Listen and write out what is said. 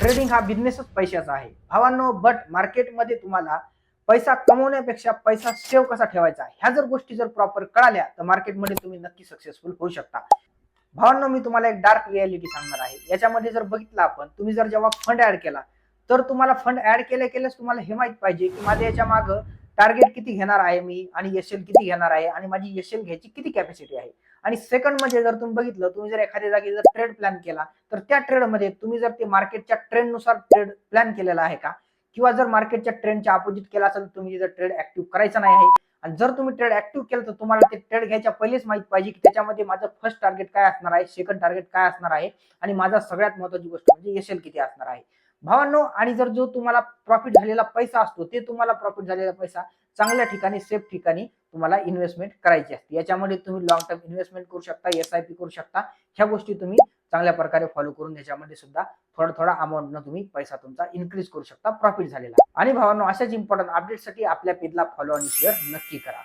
Trading हा बिझनेसच पैशाचा आहे भावांनो. बट मार्केटमध्ये तुम्हाला पैसा कमवण्यापेक्षा पैसा सेव्ह कसा ठेवायचा ह्या जर गोष्टी जर प्रॉपर कळाल्या तर मार्केटमध्ये तुम्ही नक्की सक्सेसफुल होऊ शकता. भावांनो, मी तुम्हाला एक डार्क रियालिटी सांगणार आहे. याच्यामध्ये जर बघितलं आपण, तुम्ही जर जेव्हा फंड ऍड केला तर तुम्हाला फंड ऍड केल्याच तुम्हाला हे माहित पाहिजे की माझ्या याच्या मागं टार्गेट किती घेणार आहे मी आणि एसएल किती घेणार आहे आणि माझी एसएल घ्यायची किती कॅपॅसिटी आहे. आणि सेकंड म्हणजे जर तुम्ही बघितलं, तुम्ही जर एखाद्या जागी जर ट्रेड प्लॅन केला तर त्या ट्रेडमध्ये तुम्ही जर ते मार्केटच्या ट्रेंडनुसार ट्रेड प्लॅन केलेला आहे का, किंवा जर मार्केटच्या ट्रेंडच्या अपोजिट केला असेल तुम्ही जर ट्रेड ऍक्टिव्ह करायचा नाही आहे. आणि जर तुम्ही ट्रेड ऍक्टिव्ह केलं तर तुम्हाला ते ट्रेड घ्यायच्या पहिलेच माहित पाहिजे की त्याच्यामध्ये माझं फर्स्ट टार्गेट काय असणार आहे, सेकंड टार्गेट काय असणार आहे आणि माझा सगळ्यात महत्त्वाची गोष्ट म्हणजे एसएल किती असणार आहे भावांनो. आणि जर जो तुम्हाला प्रॉफिट झालेला पैसा असतो ते तुम्हाला प्रॉफिट झालेला पैसा चांगल्या ठिकाणी सेफ ठिकाणी तुम्हाला इन्व्हेस्टमेंट करायची असते. याच्यामध्ये तुम्ही लॉंग टर्म इन्व्हेस्टमेंट करू शकता, एसआयपी करू शकता. ह्या गोष्टी तुम्ही चांगल्या प्रकारे फॉलो करून याच्यामध्ये सुद्धा थोडा थोडा अमाऊंट तुम्ही पैसा तुमचा इन्क्रीज करू शकता प्रॉफिट झालेला. आणि भावांनो, अशाच इम्पॉर्टंट अपडेटसाठी आपल्या पेजला फॉलो आणि शेअर नक्की करा.